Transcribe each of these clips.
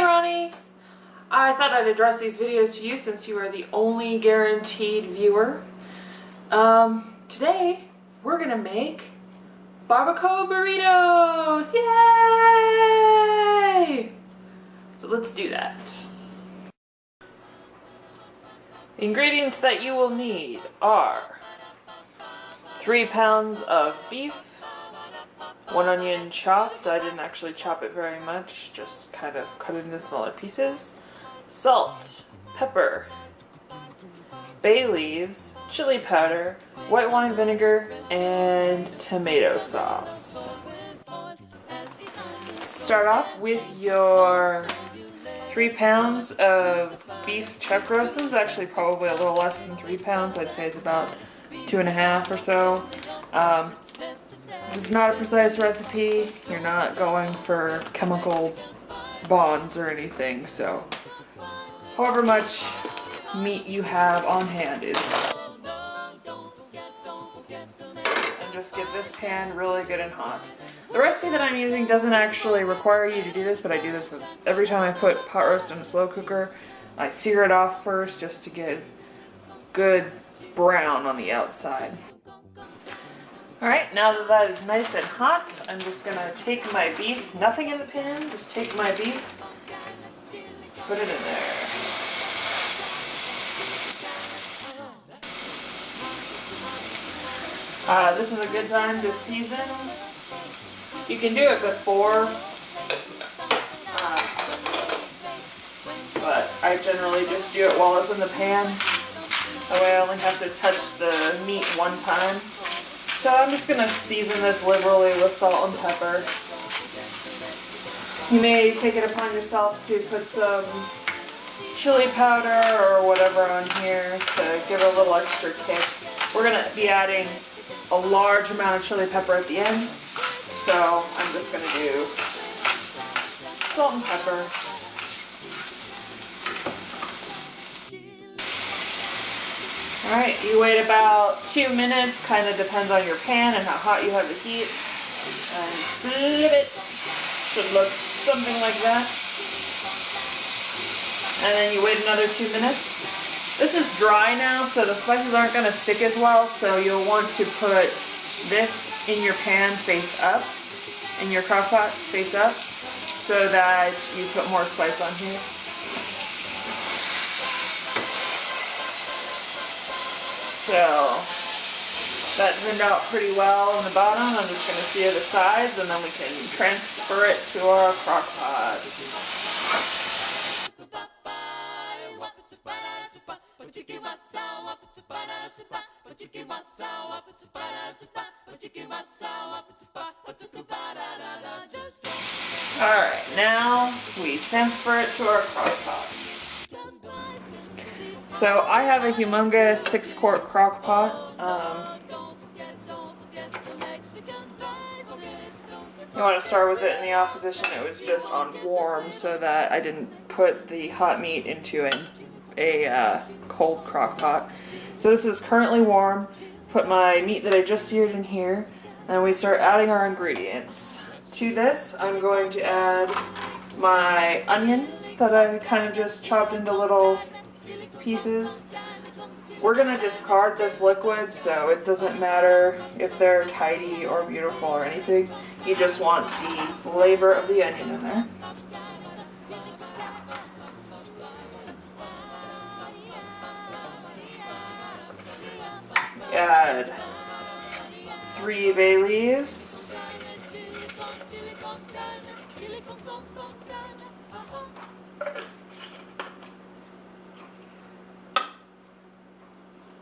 Ronnie! I thought I'd address these videos to you since you are the only guaranteed viewer. Today we're gonna make Barbacoa Burritos! Yay! So let's do that. The ingredients that you will need are 3 pounds of beef, 1 onion chopped. I didn't actually chop it very much, just kind of cut it into smaller pieces. Salt, pepper, bay leaves, chili powder, white wine vinegar, and tomato sauce. Start off with your 3 pounds of beef chuck roast. This is actually probably a little less than 3 pounds. I'd say it's about 2.5 or so. This is not a precise recipe. You're not going for chemical bonds or anything, so however much meat you have on hand is. And just get this pan really good and hot. The recipe that I'm using doesn't actually require you to do this, but I do this with every time I put pot roast in a slow cooker. I sear it off first just to get good brown on the outside. Alright, now that that is nice and hot, I'm just going to take my beef, nothing in the pan, just take my beef, put it in there. This is a good time to season. You can do it before, but I generally just do it while it's in the pan. That way I only have to touch the meat one time. So I'm just going to season this liberally with salt and pepper. You may take it upon yourself to put some chili powder or whatever on here to give it a little extra kick. We're going to be adding a large amount of chili pepper at the end, so I'm just going to do salt and pepper. Alright, you wait about 2 minutes, kind of depends on your pan and how hot you have the heat, and flip it. Should look something like that. And then you wait another 2 minutes. This is dry now, so the spices aren't going to stick as well, so you'll want to put this in your pan face up, in your crock pot face up, so that you put more spice on here. So that turned out pretty well on the bottom. I'm just going to sear the sides and then we can transfer it to our crock pot. Alright, now we transfer it to our crock pot. So I have a humongous 6-quart crock pot. You want to start with it in the opposition. It was just on warm so that I didn't put the hot meat into a cold crock pot. So this is currently warm. Put my meat that I just seared in here, and we start adding our ingredients. To this, I'm going to add my onion that I kind of just chopped into little pieces. We're going to discard this liquid, so it doesn't matter if they're tidy or beautiful or anything. You just want the flavor of the onion in there. Add 3 bay leaves.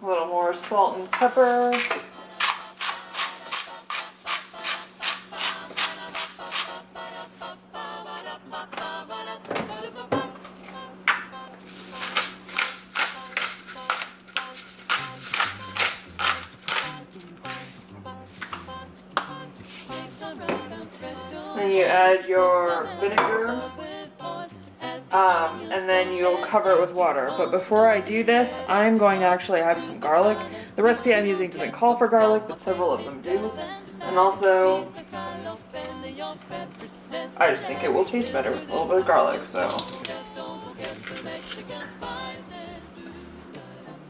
A little more salt and pepper. Then you add your vinegar. and then you'll cover it with water. But before I do this, I'm going to actually add some garlic. The recipe I'm using doesn't call for garlic, but several of them do. And also, I just think it will taste better with a little bit of garlic, so.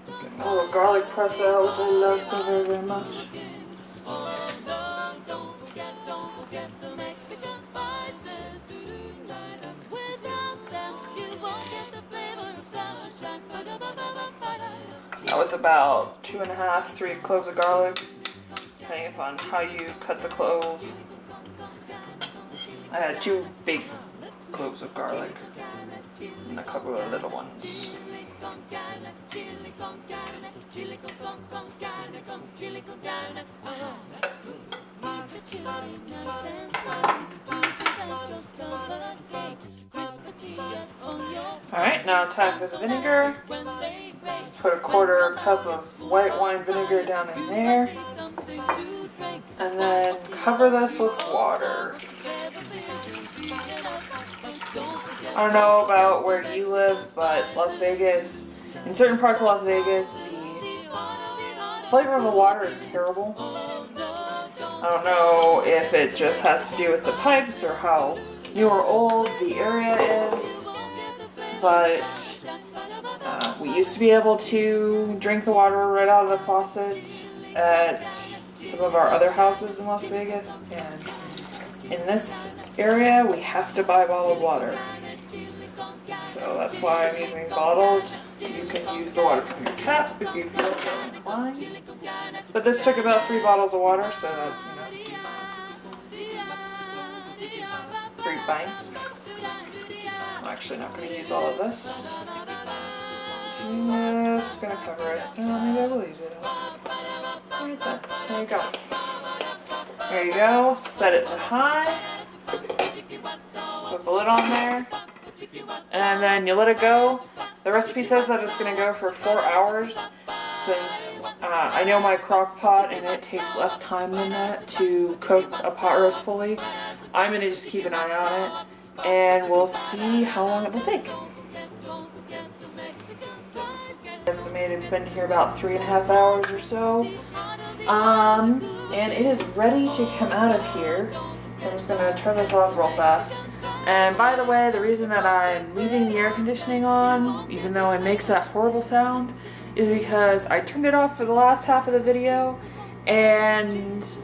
Get a little garlic press out, which I love so very, very much. That was about 2.5, 3 cloves of garlic, depending upon how you cut the clove. I had 2 big cloves of garlic and a couple of little ones. Alright, now attack with vinegar. Put a 1/4 cup of white wine vinegar down in there. And then cover this with water. I don't know about where you live, but Las Vegas, in certain parts of Las Vegas, the flavor of the water is terrible. I don't know if it just has to do with the pipes or how new or old the area is, but we used to be able to drink the water right out of the faucet at some of our other houses in Las Vegas, and in this area we have to buy bottled water. So that's why I'm using bottled. You can use the water from your tap if you feel so inclined. But this took about 3 bottles of water, so that's, 3 pints. I'm actually not going to use all of this. Just going to cover it. Oh, maybe I will use it all. Right there. There you go. There you go. Set it to high. Put the lid on there. And then you let it go. The recipe says that it's going to go for 4 hours. Since I know my crock pot and it takes less time than that to cook a pot roast fully, I'm going to just keep an eye on it and we'll see how long it will take. Estimated it's been here about 3.5 hours or so. And it is ready to come out of here. I'm just going to turn this off real fast. And by the way, the reason that I'm leaving the air conditioning on, even though it makes that horrible sound, is because I turned it off for the last half of the video and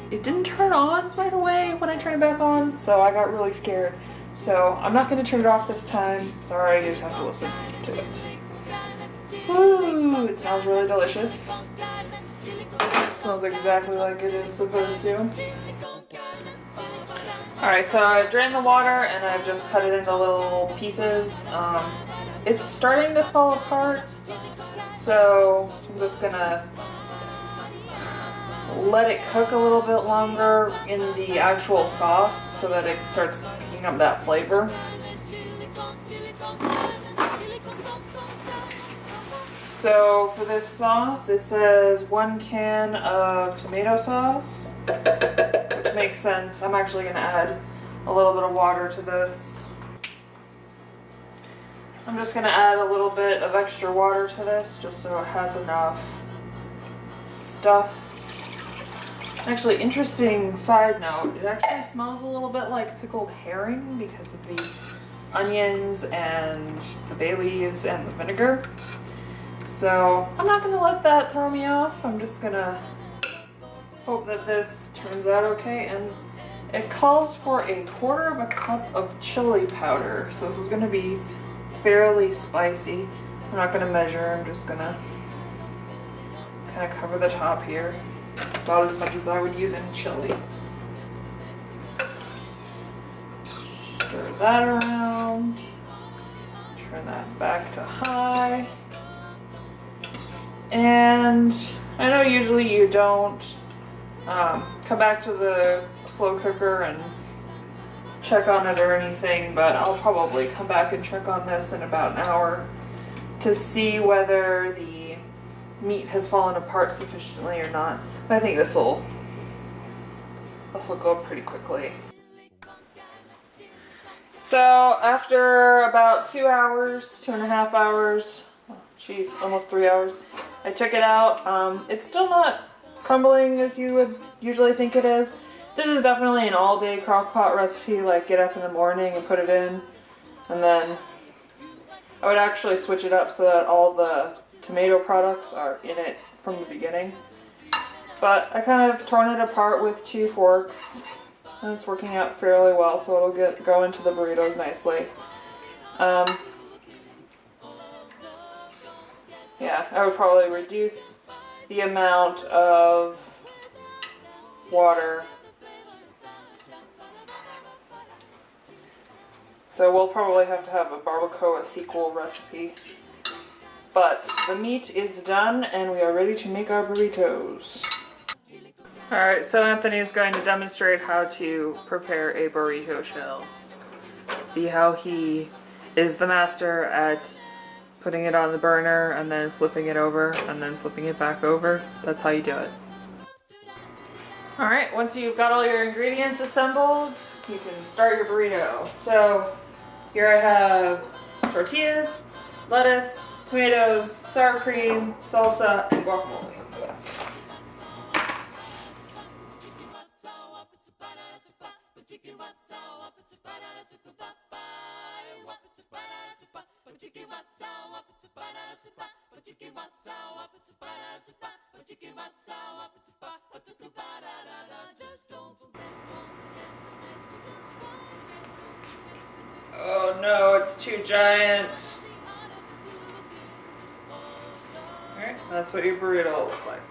it didn't turn on, by the way, when I turned it back on, so I got really scared. So I'm not going to turn it off this time. Sorry, you just have to listen to it. Woo! It smells really delicious. It smells exactly like it is supposed to. Alright, so I drained the water and I've just cut it into little pieces. It's starting to fall apart, so I'm just gonna let it cook a little bit longer in the actual sauce so that it starts picking up that flavor. So for this sauce, it says 1 can of tomato sauce, which makes sense. I'm actually going to add a little bit of water to this. I'm just going to add a little bit of extra water to this just so it has enough stuff. Actually, interesting side note, it actually smells a little bit like pickled herring because of the onions and the bay leaves and the vinegar. So I'm not going to let that throw me off. I'm just going to hope that this turns out okay. And it calls for 1/4 cup of chili powder. So this is going to be fairly spicy. I'm not going to measure. I'm just going to kind of cover the top here. About as much as I would use in chili. Stir that around. Turn that back to high. And I know usually you don't come back to the slow cooker and check on it or anything, but I'll probably come back and check on this in about an hour to see whether the meat has fallen apart sufficiently or not. But I think this will go pretty quickly. So after about 2 hours, 2.5 hours, geez, almost 3 hours, I took it out. It's still not crumbling as you would usually think it is. This is definitely an all-day crock pot recipe, like get up in the morning and put it in, and then I would actually switch it up so that all the tomato products are in it from the beginning. But I kind of torn it apart with 2 forks, and it's working out fairly well, so it'll go into the burritos nicely. Yeah, I would probably reduce the amount of water. So we'll probably have to have a barbacoa sequel recipe. But the meat is done and we are ready to make our burritos. Alright, so Anthony is going to demonstrate how to prepare a burrito shell. See how he is the master at putting it on the burner and then flipping it over and then flipping it back over. That's how you do it. Alright, once you've got all your ingredients assembled, you can start your burrito. So here I have tortillas, lettuce, tomatoes, sour cream, salsa, and guacamole. Oh no, it's too giant. Alright, that's what your burrito will look like.